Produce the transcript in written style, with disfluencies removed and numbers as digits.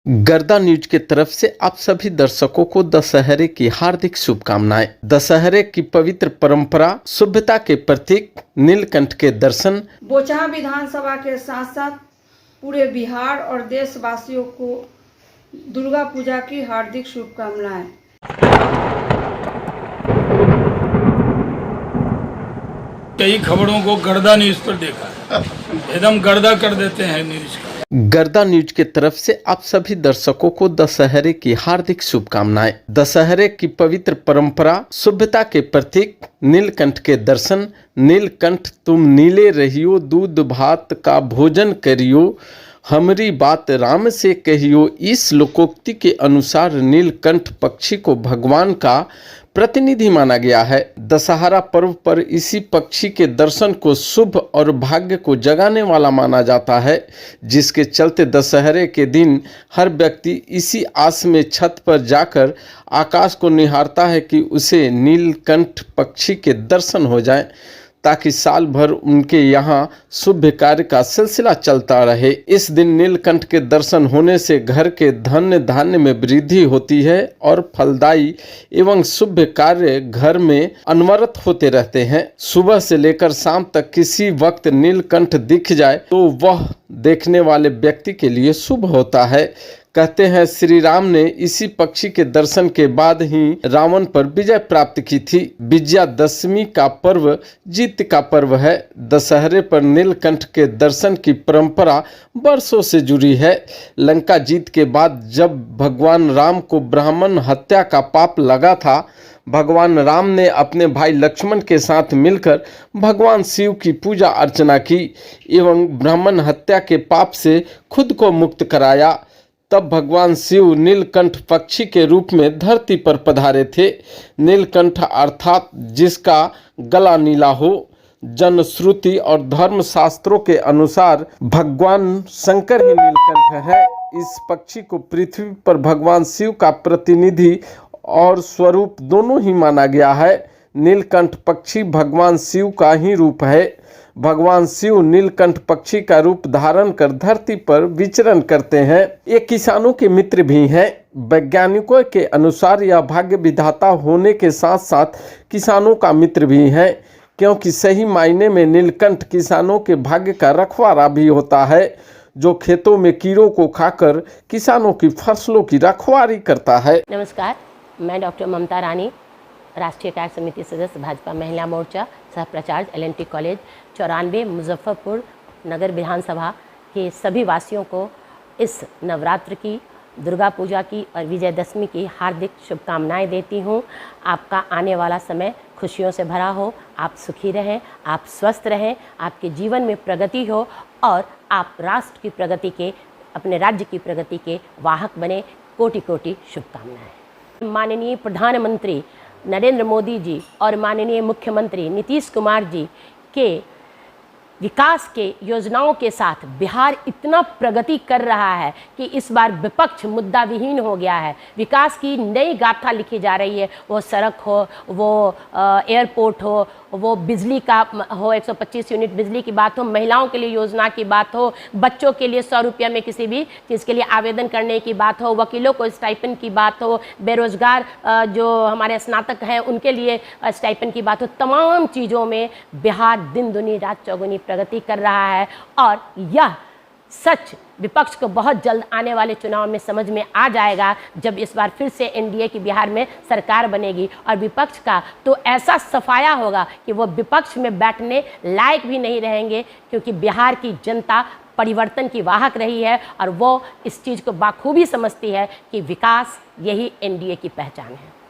गर्दा न्यूज की तरफ से आप सभी दर्शकों को दशहरे की हार्दिक शुभकामनाएं। दशहरे की पवित्र परंपरा, शुभता के प्रतीक नीलकंठ के दर्शन। बोचहा विधानसभा के साथ साथ पूरे बिहार और देशवासियों को दुर्गा पूजा की हार्दिक शुभकामनाएं। कई खबरों को गर्दा न्यूज पर देखा है, एकदम गर्दा कर देते हैं न्यूज का। गर्दा न्यूज की तरफ से आप सभी दर्शकों को दशहरे की हार्दिक शुभकामनाएं। दशहरे की पवित्र परंपरा, शुभता के प्रतीक नीलकंठ के दर्शन। नीलकंठ तुम नीले रहियो, दूध भात का भोजन करियो, हमारी बात राम से कहियो। इस लोकोक्ति के अनुसार नीलकंठ पक्षी को भगवान का प्रतिनिधि माना गया है। दशहरा पर्व पर इसी पक्षी के दर्शन को शुभ और भाग्य को जगाने वाला माना जाता है, जिसके चलते दशहरे के दिन हर व्यक्ति इसी आस में छत पर जाकर आकाश को निहारता है कि उसे नीलकंठ पक्षी के दर्शन हो जाएं, ताकि साल भर उनके यहाँ शुभ कार्य का सिलसिला चलता रहे। इस दिन नीलकंठ के दर्शन होने से घर के धन धान्य में वृद्धि होती है और फलदायी एवं शुभ कार्य घर में अनवरत होते रहते हैं। सुबह से लेकर शाम तक किसी वक्त नीलकंठ दिख जाए तो वह देखने वाले व्यक्ति के लिए शुभ होता है। कहते हैं श्री राम ने इसी पक्षी के दर्शन के बाद ही रावण पर विजय प्राप्त की थी। विजयादशमी का पर्व जीत का पर्व है। दशहरे पर नीलकंठ के दर्शन की परंपरा वर्षों से जुड़ी है। लंका जीत के बाद जब भगवान राम को ब्राह्मण हत्या का पाप लगा था, भगवान राम ने अपने भाई लक्ष्मण के साथ मिलकर भगवान शिव की पूजा अर्चना की एवं ब्राह्मण हत्या के पाप से खुद को मुक्त कराया। तब भगवान शिव नीलकंठ पक्षी के रूप में धरती पर पधारे थे। नीलकंठ अर्थात जिसका गला नीला हो। जनश्रुति और धर्म शास्त्रों के अनुसार भगवान शंकर ही नीलकंठ है। इस पक्षी को पृथ्वी पर भगवान शिव का प्रतिनिधि और स्वरूप दोनों ही माना गया है। नीलकंठ पक्षी भगवान शिव का ही रूप है। भगवान शिव नीलकंठ पक्षी का रूप धारण कर धरती पर विचरण करते हैं। ये किसानों के मित्र भी हैं। वैज्ञानिकों के अनुसार यह भाग्य विधाता होने के साथ साथ किसानों का मित्र भी है, क्योंकि सही मायने में नीलकंठ किसानों के भाग्य का रखवाला भी होता है, जो खेतों में कीड़ों को खाकर किसानों की फसलों की रखवाली करता है। नमस्कार, मैं डॉक्टर ममता रानी, राष्ट्रीय कार्य समिति सदस्य, भाजपा महिला मोर्चा, सह प्राचार्य LNT कॉलेज 94 मुजफ्फरपुर नगर विधानसभा के सभी वासियों को इस नवरात्र की, दुर्गा पूजा की और विजयदशमी की हार्दिक शुभकामनाएं देती हूं। आपका आने वाला समय खुशियों से भरा हो, आप सुखी रहें, आप स्वस्थ रहें, आपके जीवन में प्रगति हो और आप राष्ट्र की प्रगति के, अपने राज्य की प्रगति के वाहक बने। कोटि कोटि शुभकामनाएं। माननीय प्रधानमंत्री नरेंद्र मोदी जी और माननीय मुख्यमंत्री नीतीश कुमार जी के विकास के योजनाओं के साथ बिहार इतना प्रगति कर रहा है कि इस बार विपक्ष मुद्दा विहीन हो गया है। विकास की नई गाथा लिखी जा रही है। वो सड़क हो, वो एयरपोर्ट हो, वो बिजली का हो, 125 यूनिट बिजली की बात हो, महिलाओं के लिए योजना की बात हो, बच्चों के लिए 100 रुपया में किसी भी चीज़ के लिए आवेदन करने की बात हो, वकीलों को स्टाइपेंड की बात हो, बेरोजगार जो हमारे स्नातक हैं उनके लिए स्टाइपेंड की बात हो। तमाम चीज़ों में बिहार दिन दुनी रात चौगुनी प्रगति कर रहा है और यह सच विपक्ष को बहुत जल्द आने वाले चुनाव में समझ में आ जाएगा, जब इस बार फिर से NDA की बिहार में सरकार बनेगी और विपक्ष का तो ऐसा सफाया होगा कि वो विपक्ष में बैठने लायक भी नहीं रहेंगे, क्योंकि बिहार की जनता परिवर्तन की वाहक रही है और वो इस चीज़ को बाखूबी समझती है कि विकास यही NDA की पहचान है।